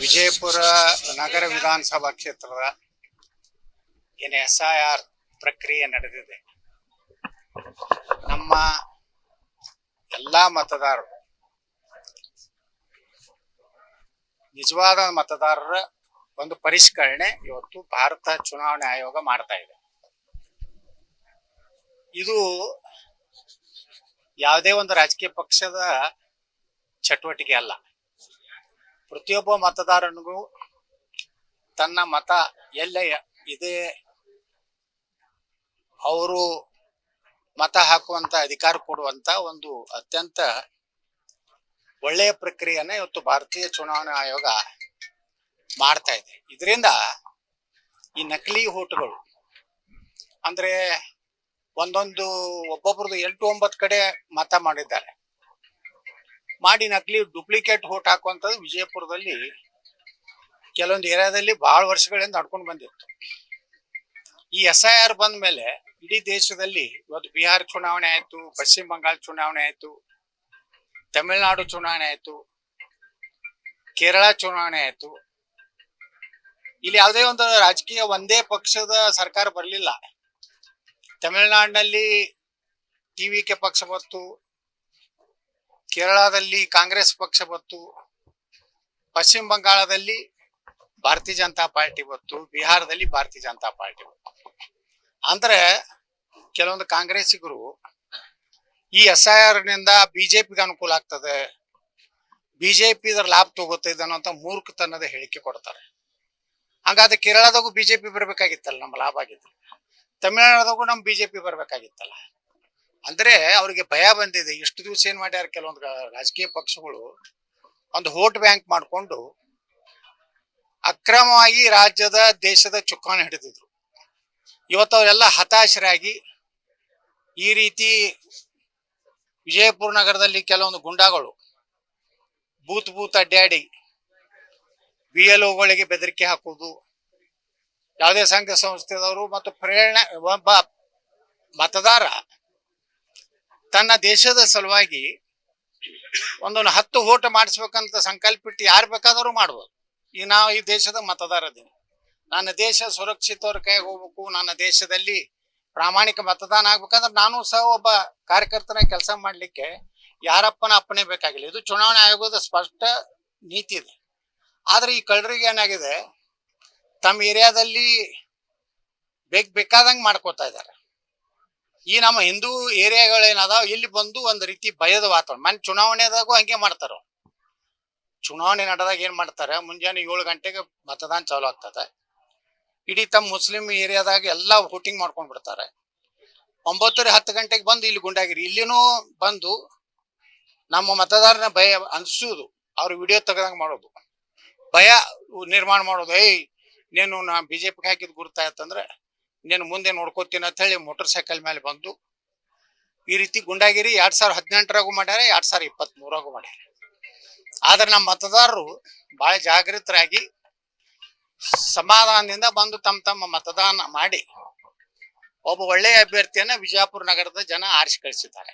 ವಿಜಯಪುರ ನಗರ ವಿಧಾನಸಭಾ ಕ್ಷೇತ್ರದ ಏನು SIR ಪ್ರಕ್ರಿಯೆ ನಡೆದಿದೆ. ನಮ್ಮ ಎಲ್ಲ ಮತದಾರರು ನಿಜವಾದ ಮತದಾರರ ಒಂದು ಪರಿಷ್ಕರಣೆ ಇವತ್ತು ಭಾರತ ಚುನಾವಣಾ ಆಯೋಗ ಮಾಡ್ತಾ ಇದೆ. ಇದು ಯಾವುದೇ ಒಂದು ರಾಜಕೀಯ ಪಕ್ಷದ ಚಟುವಟಿಕೆ ಅಲ್ಲ. ಪ್ರತಿಯೊಬ್ಬ ಮತದಾರನಿಗೂ ತನ್ನ ಮತ ಎಲ್ಲ ಇದೆ ಅವರು ಮತ ಹಾಕುವಂತ ಅಧಿಕಾರ ಕೊಡುವಂತ ಒಂದು ಅತ್ಯಂತ ಒಳ್ಳೆಯ ಪ್ರಕ್ರಿಯೆಯನ್ನ ಇವತ್ತು ಭಾರತೀಯ ಚುನಾವಣಾ ಆಯೋಗ ಮಾಡ್ತಾ ಇದೆ. ಇದರಿಂದ ಈ ನಕಲಿ ಓಟುಗಳು ಅಂದ್ರೆ ಒಬ್ಬೊಬ್ರದ್ದು 8-9 ಕಡೆ ಮತ ಮಾಡಿದ್ದಾರೆ, ಮಾಡಿ ನಕಲಿ ಡೂಪ್ಲಿಕೇಟ್ ಓಟ್ ಹಾಕುವಂಥದ್ದು ವಿಜಯಪುರದಲ್ಲಿ ಕೆಲವೊಂದು ಏರಿಯಾದಲ್ಲಿ ಬಹಳ ವರ್ಷಗಳಿಂದ ನಡ್ಕೊಂಡು ಬಂದಿತ್ತು. ಈ SIR ಬಂದ ಮೇಲೆ ಇಡೀ ದೇಶದಲ್ಲಿ ಇವತ್ತು ಬಿಹಾರ ಚುನಾವಣೆ ಆಯ್ತು, ಪಶ್ಚಿಮ ಬಂಗಾಳ ಚುನಾವಣೆ ಆಯ್ತು, ತಮಿಳುನಾಡು ಚುನಾವಣೆ ಆಯ್ತು, ಕೇರಳ ಚುನಾವಣೆ ಆಯ್ತು. ಇಲ್ಲಿ ಯಾವುದೇ ಒಂದು ರಾಜಕೀಯ ಒಂದೇ ಪಕ್ಷದ ಸರ್ಕಾರ ಬರಲಿಲ್ಲ. ತಮಿಳುನಾಡಿನಲ್ಲಿ TVK ಪಕ್ಷ ಬಂತು, ಕೇರಳದಲ್ಲಿ ಕಾಂಗ್ರೆಸ್ ಪಕ್ಷ ಬಂತು, ಪಶ್ಚಿಮ ಬಂಗಾಳದಲ್ಲಿ ಭಾರತೀಯ ಜನತಾ ಪಾರ್ಟಿ ಬಂತು, ಬಿಹಾರದಲ್ಲಿ ಭಾರತೀಯ ಜನತಾ ಪಾರ್ಟಿ ಬಂತು. ಅಂದ್ರೆ ಕೆಲವೊಂದು ಕಾಂಗ್ರೆಸ್ಸಿಗರು ಈ SIR ನಿಂದ ಬಿಜೆಪಿಗೆ ಅನುಕೂಲ ಆಗ್ತದೆ, ಬಿಜೆಪಿ ಇದರ ಲಾಭ ತಗೋತದೆ ಅನ್ನೋಂಥ ಮೂರ್ಖತನದ ಹೇಳಿಕೆ ಕೊಡ್ತಾರೆ. ಹಾಗಾದ್ರೆ ಕೇರಳದಾಗೂ ಬಿಜೆಪಿ ಬರ್ಬೇಕಾಗಿತ್ತಲ್ಲ, ನಮ್ಮ ಲಾಭ ಆಗಿತ್ತು. ತಮಿಳುನಾಡದಾಗೂ ನಮ್ ಬಿಜೆಪಿ ಬರ್ಬೇಕಾಗಿತ್ತಲ್ಲ. ಅಂದ್ರೆ ಅವ್ರಿಗೆ ಭಯ ಬಂದಿದೆ. ಇಷ್ಟು ದಿವಸ ಏನ್ ಮಾಡ್ಯಾರ ಕೆಲವೊಂದು ರಾಜಕೀಯ ಪಕ್ಷಗಳು, ಒಂದು ವೋಟ್ ಬ್ಯಾಂಕ್ ಮಾಡ್ಕೊಂಡು ಅಕ್ರಮವಾಗಿ ರಾಜ್ಯದ ದೇಶದ ಚುಕ್ಕಾಣಿ ಹಿಡಿದಿದ್ರು. ಇವತ್ತು ಅವರೆಲ್ಲ ಹತಾಶರಾಗಿ ಈ ರೀತಿ ವಿಜಯಪುರ ನಗರದಲ್ಲಿ ಕೆಲವೊಂದು ಗುಂಡಾಗಳು ಬೂತ್ ಅಡ್ಡಾಡಿ BLOಗಳಿಗೆ ಬೆದರಿಕೆ ಹಾಕುವುದು, ಯಾವುದೇ ಸಂಘ ಸಂಸ್ಥೆದವರು ಮತ್ತು ಒಬ್ಬ ಮತದಾರ ತನ್ನ ದೇಶದ ಸಲುವಾಗಿ 10 ವೋಟ್ ಮಾಡಿಸ್ಬೇಕಂತ ಸಂಕಲ್ಪಿಟ್ಟು ಯಾರು ಬೇಕಾದರೂ ಮಾಡ್ಬೋದು. ನಾವು ಈ ದೇಶದ ಮತದಾರ ಇದೀನಿ, ನನ್ನ ದೇಶ ಸುರಕ್ಷಿತವ್ರ ಕೈಗೆ ಹೋಗ್ಬೇಕು, ನನ್ನ ದೇಶದಲ್ಲಿ ಪ್ರಾಮಾಣಿಕ ಮತದಾನ ಆಗ್ಬೇಕಂದ್ರೆ ನಾನು ಸಹ ಒಬ್ಬ ಕಾರ್ಯಕರ್ತನ ಕೆಲಸ ಮಾಡ್ಲಿಕ್ಕೆ ಯಾರಪ್ಪನ ಅಪ್ಪಣೆ ಬೇಕಾಗಿಲ್ಲ. ಇದು ಚುನಾವಣಾ ಆಯೋಗದ ಸ್ಪಷ್ಟ ನೀತಿ ಇದೆ. ಆದ್ರೆ ಈ ಕಳ್ಳರಿಗೆ ಏನಾಗಿದೆ, ತಮ್ಮ ಏರಿಯಾದಲ್ಲಿ ಬೇಕಾದಂಗೆ ಮಾಡ್ಕೋತಾ ಇದ್ದಾರೆ. ಈ ನಮ್ಮ ಹಿಂದೂ ಏರಿಯಾಗಳೇನದಾವ ಇಲ್ಲಿ ಬಂದು ಒಂದು ರೀತಿ ಭಯದ ವಾತಾವರಣ. ಮನೆ ಚುನಾವಣೆದಾಗೂ ಹಂಗೆ ಮಾಡ್ತಾರ. ಚುನಾವಣೆ ನಡೆದಾಗ ಏನ್ ಮಾಡ್ತಾರೆ, ಮುಂಜಾನೆ 7 ಗಂಟೆಗೆ ಮತದಾನ ಚಾಲು ಆಗ್ತದೆ. ಇಡೀ ತಮ್ಮ ಮುಸ್ಲಿಂ ಏರಿಯಾದಾಗ ಎಲ್ಲ ವೋಟಿಂಗ್ ಮಾಡ್ಕೊಂಡ್ ಬಿಡ್ತಾರೆ. 9-10 ಗಂಟೆಗೆ ಬಂದು ಇಲ್ಲಿ ಗುಂಡಾಗಿರಿ, ಇಲ್ಲಿನೂ ಬಂದು ನಮ್ಮ ಮತದಾರನ ಭಯ ಅನ್ಸುದು, ಅವ್ರ ವಿಡಿಯೋ ತೆಗೆದಂಗೆ ಮಾಡೋದು, ಭಯ ನಿರ್ಮಾಣ ಮಾಡೋದು. ನೀನು ನಾ ಬಿಜೆಪಿಗೆ ಹಾಕಿದ್ ಗುರ್ತಾಯ್ತಂದ್ರೆ ನೀನು ಮುಂದೆ ನೋಡ್ಕೋತೀನಿ ಅಂತ ಹೇಳಿ ಮೋಟರ್ ಸೈಕಲ್ ಮೇಲೆ ಬಂದು ಈ ರೀತಿ ಗುಂಡಾಗಿರಿ 2018ರಾಗೂ ಮಾಡ್ಯಾರ, 2023ರಾಗೂ ಮಾಡ್ಯಾರ. ಆದ್ರೆ ನಮ್ಮ ಮತದಾರರು ಬಹಳ ಜಾಗೃತರಾಗಿ ಸಮಾಧಾನದಿಂದ ಬಂದು ತಮ್ಮ ಮತದಾನ ಮಾಡಿ ಒಬ್ಬ ಒಳ್ಳೆಯ ಅಭ್ಯರ್ಥಿಯನ್ನ ವಿಜಯಪುರ ನಗರದ ಜನ ಆರಿಸಿ ಕಳಿಸಿದ್ದಾರೆ.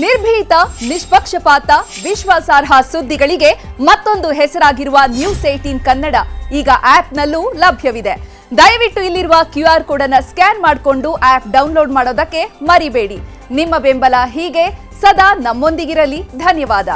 ನಿರ್ಭೀತ, ನಿಷ್ಪಕ್ಷಪಾತ, ವಿಶ್ವಾಸಾರ್ಹ ಸುದ್ದಿಗಳಿಗೆ ಮತ್ತೊಂದು ಹೆಸರಾಗಿರುವ ನ್ಯೂಸ್ 18 ಕನ್ನಡ ಈಗ ಆಪ್ನಲ್ಲೂ ಲಭ್ಯವಿದೆ. ದಯವಿಟ್ಟು ಇಲ್ಲಿರುವ QR ಕೋಡ್ ಅನ್ನು ಸ್ಕ್ಯಾನ್ ಮಾಡಿಕೊಂಡು ಆಪ್ ಡೌನ್ಲೋಡ್ ಮಾಡೋದಕ್ಕೆ ಮರಿಬೇಡಿ. ನಿಮ್ಮ ಬೆಂಬಲ ಹೀಗೆ ಸದಾ ನಮ್ಮೊಂದಿಗಿರಲಿ. ಧನ್ಯವಾದ.